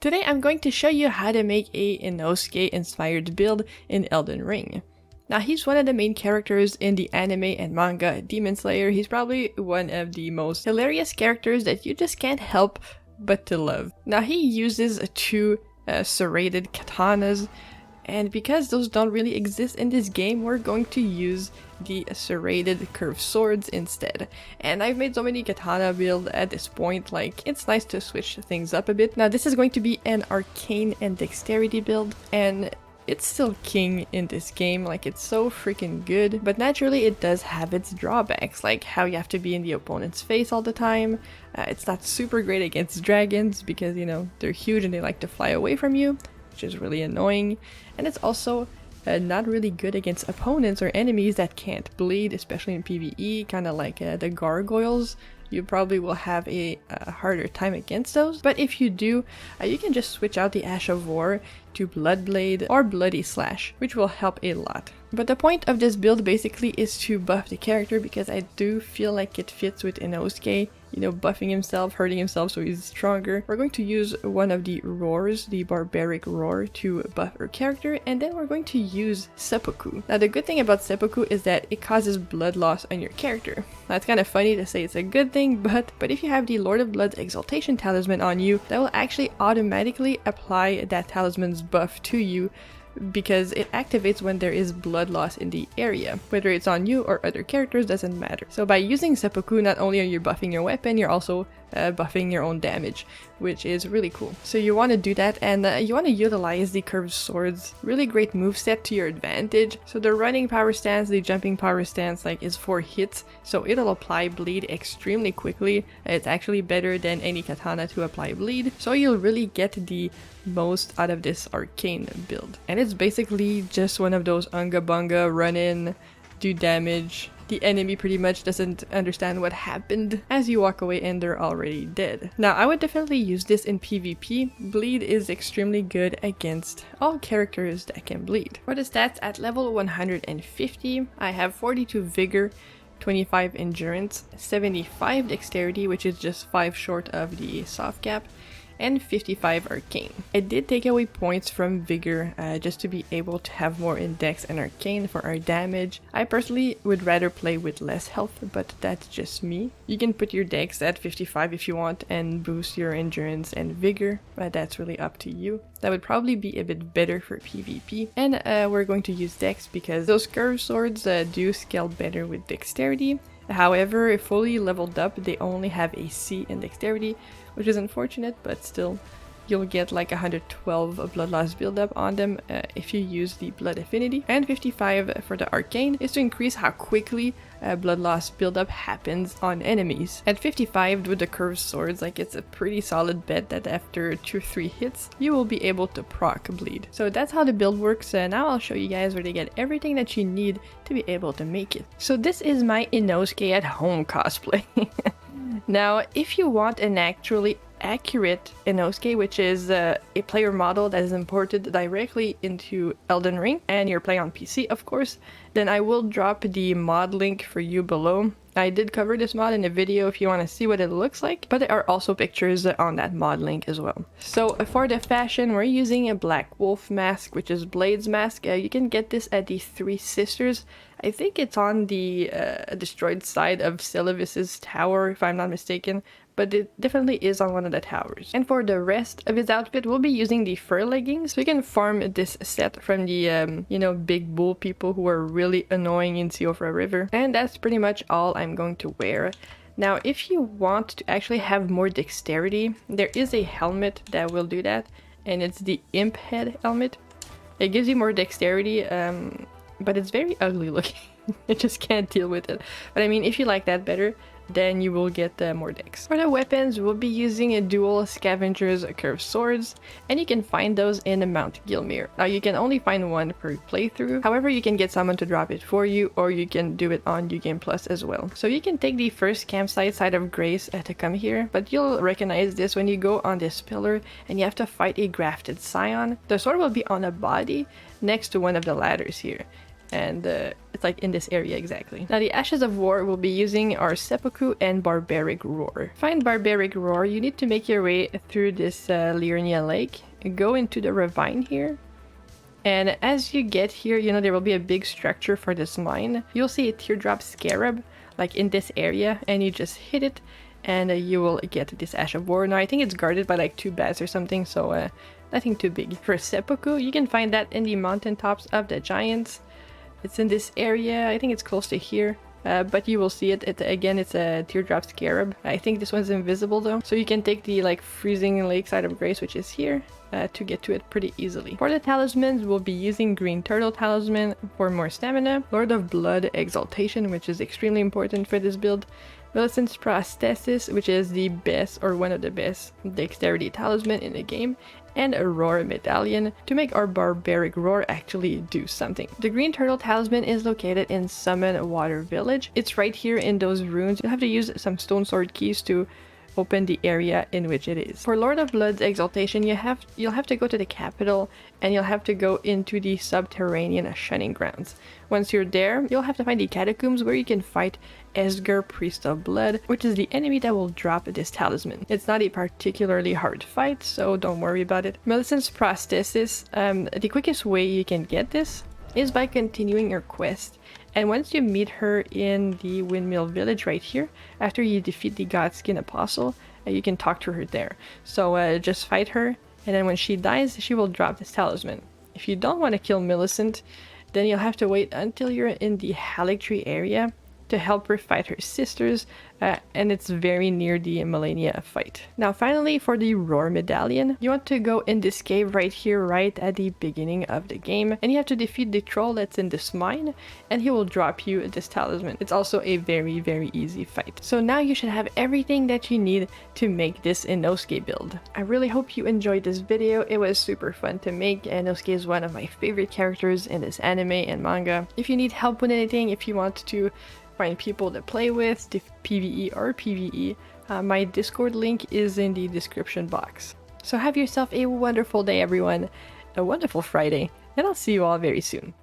Today I'm going to show you how to make a Inosuke inspired build in Elden Ring. Now he's one of the main characters in the anime and manga Demon Slayer. He's probably one of the most hilarious characters that you just can't help but to love. Now he uses two serrated katanas, and because those don't really exist in this game, we're going to use the serrated curved swords instead. And I've made so many katana build at this point, like it's nice to switch things up a bit. Now this is going to be an arcane and dexterity build, and it's still king in this game, like it's so freaking good, but naturally it does have its drawbacks, like how you have to be in the opponent's face all the time. It's not super great against dragons because, you know, they're huge and they like to fly away from you, which is really annoying. And it's also not really good against opponents or enemies that can't bleed, especially in PVE, kind of like the gargoyles. You probably will have a harder time against those, but if you do, you can just switch out the Ash of War to Bloodblade or Bloody Slash, which will help a lot. But the point of this build basically is to buff the character, because I do feel like it fits with Inosuke, you know, buffing himself, hurting himself so he's stronger. We're going to use one of the roars, the Barbaric Roar, to buff our character, and then we're going to use Sepukku. Now the good thing about Sepukku is that it causes blood loss on your character. Now it's kind of funny to say it's a good thing, but if you have the Lord of Blood's Exaltation talisman on you, that will actually automatically apply that talisman's buff to you, because it activates when there is blood loss in the area. Whether it's on you or other characters doesn't matter. So by using Sepukku, not only are you buffing your weapon, you're also buffing your own damage, which is really cool. So you want to do that, and you want to utilize the curved swords. Really great moveset to your advantage. So the running power stance, the jumping power stance, like, is 4 hits, so it'll apply bleed extremely quickly. It's actually better than any katana to apply bleed, so you'll really get the most out of this arcane build. And it's basically just one of those unga bunga, run in, do damage. The enemy pretty much doesn't understand what happened as you walk away and they're already dead. Now I would definitely use this in PvP. Bleed is extremely good against all characters that can bleed. For the stats, at level 150, I have 42 vigor, 25 endurance, 75 dexterity, which is just 5 short of the soft cap, and 55 arcane. I did take away points from vigor just to be able to have more in dex and arcane for our damage. I personally would rather play with less health, but that's just me. You can put your dex at 55 if you want and boost your endurance and vigor, but that's really up to you. That would probably be a bit better for PvP. And we're going to use dex because those curved swords do scale better with dexterity. However, if fully leveled up, they only have a C in dexterity, which is unfortunate, but still, you'll get like 112 blood loss buildup on them if you use the blood affinity. And 55 for the arcane is to increase how quickly blood loss buildup happens on enemies. At 55 with the curved swords, like, it's a pretty solid bet that after 2-3 hits, you will be able to proc bleed. So that's how the build works. Now I'll show you guys where to get everything that you need to be able to make it. So this is my Inosuke at home cosplay. Now, if you want an actually accurate Inosuke, which is a player model that is imported directly into Elden Ring, and you're playing on PC, of course, then I will drop the mod link for you below. I did cover this mod in a video if you want to see what it looks like, but there are also pictures on that mod link as well. So for the fashion, we're using a Black Wolf mask, which is Blade's mask. You can get this at the Three Sisters. I think it's on the destroyed side of Celivis's tower, if I'm not mistaken, but it definitely is on one of the towers. And for the rest of his outfit, we'll be using the fur leggings. So you can farm this set from the, you know, big bull people who are really annoying in Siofra River. And that's pretty much all I'm going to wear. Now, if you want to actually have more dexterity, there is a helmet that will do that, and it's the Imp Head helmet. It gives you more dexterity, but it's very ugly looking. I just can't deal with it. But I mean, if you like that better, then you will get more dex. For the weapons, we'll be using a dual Scavenger's curved swords, and you can find those in Mount Gilmere. Now you can only find one per playthrough, however you can get someone to drop it for you, or you can do it on UGame Plus as well. So you can take the first campsite, Side of Grace, to come here, but you'll recognize this when you go on this pillar and you have to fight a grafted scion. The sword will be on a body next to one of the ladders here. and it's like in this area exactly. Now the Ashes of War we'll be using are Sepukku and Barbaric Roar. Find Barbaric Roar, you need to make your way through this Liurnia Lake, go into the ravine here, and as you get here, you know, there will be a big structure for this mine. You'll see a teardrop scarab like in this area, and you just hit it and you will get this Ash of War. Now I think it's guarded by like 2 bats or something, so nothing too big. For Seppuku, you can find that in the mountaintops of the Giants. It's in this area, I think it's close to here, but you will see it. Again, it's a teardrop scarab. I think this one's invisible though, so you can take the like freezing lakeside of grace, which is here, to get to it pretty easily. For the talismans, we'll be using Green Turtle Talisman for more stamina, Lord of Blood Exaltation, which is extremely important for this build, Millicent's Prosthesis, which is the best or one of the best dexterity talisman in the game, and a Roar Medallion to make our Barbaric Roar actually do something. The Green Turtle Talisman is located in Summon Water Village. It's right here in those ruins. You'll have to use some Stone Sword keys to open the area in which it is. For Lord of Blood's Exaltation, you'll have to go to the capital, and you'll have to go into the subterranean shunning grounds. Once you're there, you'll have to find the catacombs where you can fight Esger, Priest of Blood, which is the enemy that will drop this talisman. It's not a particularly hard fight, so don't worry about it. Millicent's Prosthesis, the quickest way you can get this is by continuing your quest. And once you meet her in the Windmill Village right here, after you defeat the Godskin Apostle, you can talk to her there. So just fight her, and then when she dies, she will drop this talisman. If you don't want to kill Millicent, then you'll have to wait until you're in the Haligtree area to help her fight her sisters, and it's very near the Malenia fight. Now finally, for the Roar Medallion, you want to go in this cave right here, right at the beginning of the game, and you have to defeat the troll that's in this mine, and he will drop you this talisman. It's also a very, very easy fight. So now you should have everything that you need to make this Inosuke build. I really hope you enjoyed this video. It was super fun to make. Inosuke is one of my favorite characters in this anime and manga. If you need help with anything, if you want to find people to play with, PVE or PVE, my Discord link is in the description box. So have yourself a wonderful day, everyone, a wonderful Friday, and I'll see you all very soon.